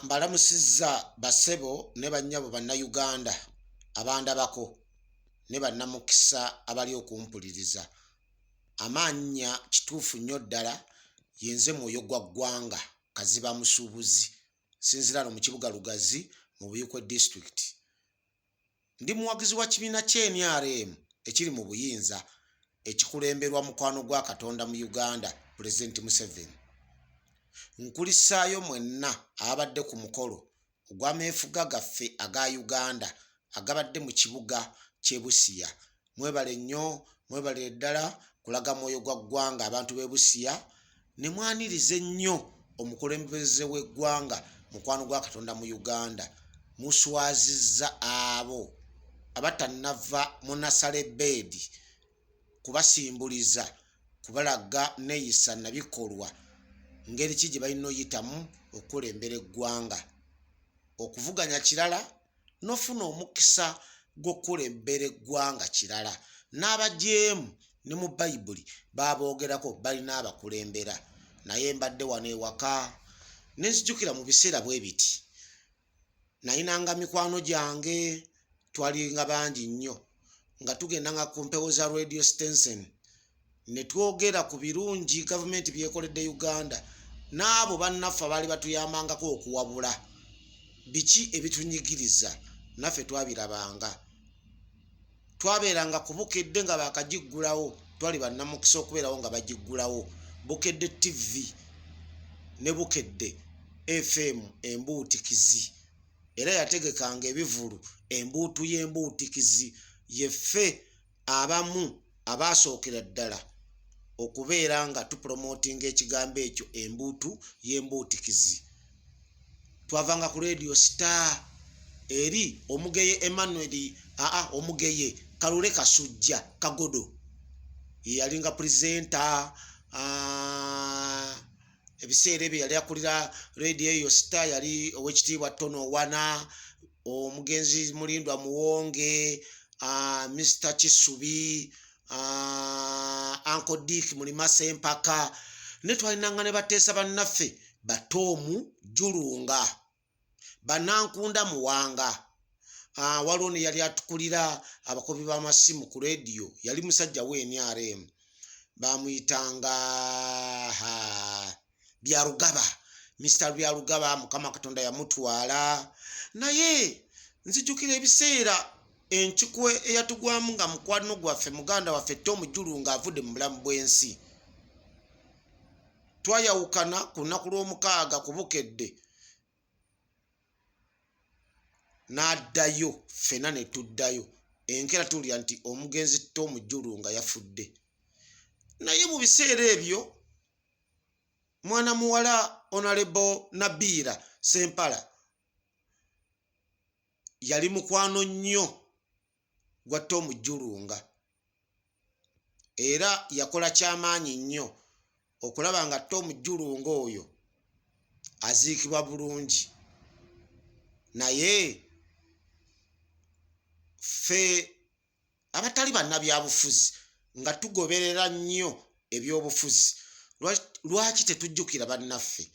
Mbalamusizza basebo ne bannyabo bannayuganda abandabako ne bannamukisa abali okumpuliriza. Amaanyi kituufu nnyo ddala yenze Mwoyo gwa ggwanga Kaziba Musuubuzi sinzirano mu kibuga Lugazi mu Buyikwe district. Ndi muwagizi wa kibiina ky'NRM ekiri mu buyinza ekikulemberwa mukwano gwa Katonda mu Uganda President Museveni. Nkulisaayo mwenna abadde ku mukolo ogw'ameefuga gaffe aga Uganda agabadde mu kibuga ky'e Busia. Mwebale nnyo, mwebale ddala kulaga Mwoyo gwa ggwanga abantu b'e Busia ne mwanirize nnyo omukulembeze w'eggwanga mukwano gwa Katonda mu Uganda. Muswazizza abo abatannava mu Nasalebedi kubasimbuliza kubalaga neeyisa nabikolwa ngeri ki gye balina oyitamu okulembera eggwanga. Okuvuganya kirala n'ofuna omukisa gw'okulembera eggwanga kirala. N'abajeemu ne mu Bayibuli baaboogerako balina abakulembera. Naye mbadde wano ewaka ne nzijukira mu biseera bwe biti. Nayinanga mikwano gyange twalinga bangi nnyo nga tugenda nga ku mpewo za radio station ne twogera ku birungi gavumenti byekoledde Uganda n'abo bannaffe abaali batuyambangako okuwabula biki ebitunyigiriza naffe twabirabanga. Twabeeranga ku Bukedde nga baakagiggulawo, twali bannamukisa okubeerawo nga bagiggulawo. Bukedde TV ne Bukedde FM embuutikizi era yategekanga ebivulu embuutu y'embuutikizi. Yeffe abamu abaasookera ddala okubeera nga tupromotinga ekigambo ekyo embuutu y'embuutikizi. Twavanga ku Radio Star eri omugeye Emmanuel omugeye Kalule Kasujja Kagodo yalinga presenter ebiseera ebyo yali akulira radio eyo Star yali owekitiibwa Tono Wana, omugenzi Mulindwa Muwonge, Mr. Kisubi, Uncle Dick Mulima Sempaka, ne twalinanga ne bateesa bannaffe Batoomu Julunga, Banankunda Muwanga. Waliwo ne yali atukulira abakobi b'amasimu ku radio, yali musajja w'NRM, bamuyitanga Byarugaba, Mr. Byarugaba, Mukama Katonda yamutwala. Naye nzijukira ebiseera enkikwe eyatugwamu nga mukwano gwaffe muganda waffe Tom Julunga avudde mu bulamu bw'ensi. Twayawukana ku lunaku lw'omukaaga ku Bukedde n'addayo, ffena ne tuddayo. Enkera tulya nti omugenzi Tom Julunga yafudde. Naye mu biseera ebyo mwana muwala Honorable Nabiira Sempala yali mukwano nnyo gwa Tom Julunga era yakola kyamaanyi nnyo okulaba nga Tom Julunga oyo aziikibwa bulungi. Naye ffe abatali bannabyabufuzi nga tugoberera nnyo ebyobufuzi, lwaki tetujjukira bannaffe?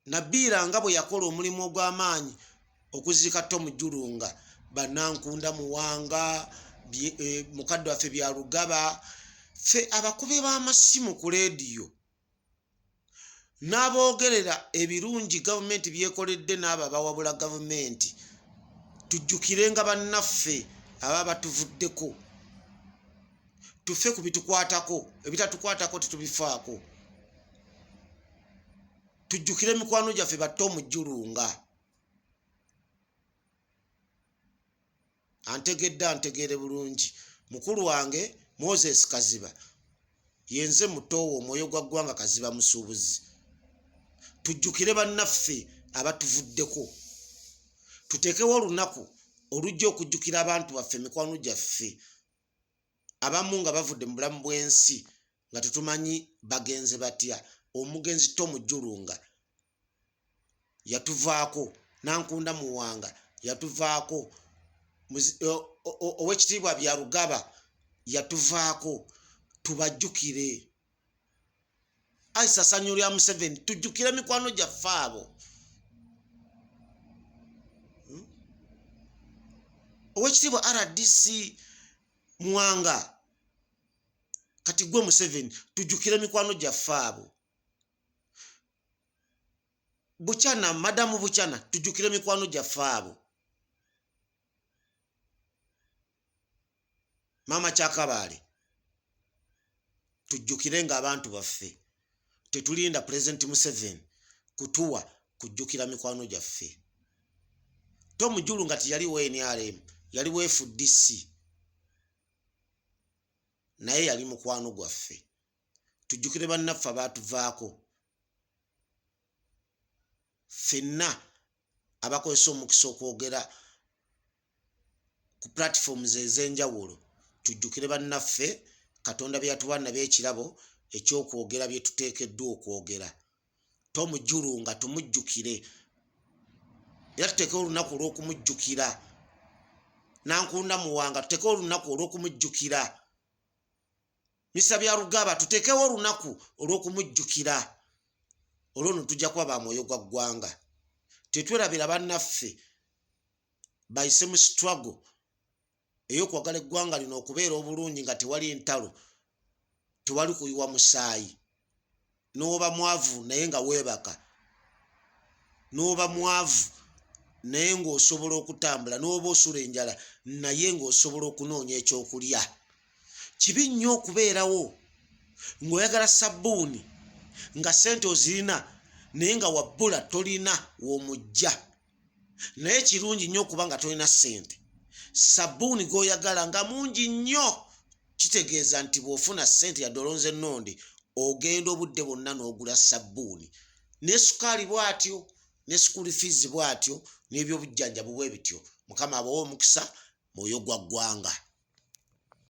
Nabiira nga bwe yakola omulimu ogw'amaanyi okuziika Tom Julunga, Banankunda Muwanga, mukadde waffe Byarugaba, ffe abakubi b'amasimu ku leediyo n'aboogerera ebirungi gavumenti byekoledde n'abo abawabula gavumenti, tujjukirenga bannaffe ababa batuvuddeko. Tuffe ku bitukwatako, ebitatukwatako tetubifaako. Tujjukire mikwano gyaffe ba Tom Julunga. Antegeere bulungi. Mukulu wange Moses Kaziba yenze mutowo Mwoyo gwa ggwanga Kaziba Musuubuzi. Tujjukire bannaffe abatuvuddeko. Tuteekewo olunaku olujja okujjukira abantu baffe mikwano gyaffe abamu nga bavudde mu bulamu bw'ensi nga tetumanyi bagenze batya. Omugenzi Tom Julunga yatuvaako, Nankunda Muwanga yatuvaako, owekitiibwa Byarugaba yatuvaako. Tubajjukire. aisasanyo lya Museveni tujjukire mikwano gyaffe abo. Owekitiibwa RDC Mwanga kati gwe Museveni tujjukire mikwano gyaffe abo. Buchana madamu Buchana tujjukire mikwano gyaffe abo. Mama Kyakabaale tujjukire nga abantu baffe tetulinda President Museveni kutuwa kujjukira mikwano gyaffe. Tom Julu ngati yali NRM yali FDC naye yali mukwano gwaffe. Tujjukire bannaffe abaatuvaako ffenna abakozesa omukisa okwogera ku platforms ez'enjawulo. Tujjukire bannaffe Katonda bye yatuwa n'ekirabo ekyokwogera bye tuteekeddwa okwogera. Tom Julu nga tumujjukire era tuteekewo olunaku olw'okumujjukira. Nankunda Muwanga tuteekewo olunaku olw'okumujjukira. Misa bya Rugaba tuteekewo olunaku olw'okumujjukira. Olwo nno tujja kuba ba mwoyo gwa ggwanga. Tetwerabira bannaffe bayise mu struggle ey'okwagala eggwanga lino okubeera obulungi nga tewali ntalo, tewali kuyiwa musaayi. N'oba mwavu naye nga weebaka, n'oba mwavu naye ng'osobola okutambula, n'oba osula enjala naye ng'osobola okunoonya ekyokulya. Kibi nnyo okubeerawo ng'oyagala sabbuuni nga ssente ozirina naye nga wabbula tolina w'omujja. Naye kirungi nnyo okuba nga tolina ssente. Sabbuuni gw'oyagala nga mungi nnyo, kitegeeza nti bw'ofuna ssente yadde olonze ennondi ogenda obudde bwonna n'ogula sabbuuni. Ne sukaali bw'atyo, ne school fees bw'atyo, n'ebyobujjanjabu bwe bityo. Mukama abawe omukisa, mwoyo gwa ggwanga.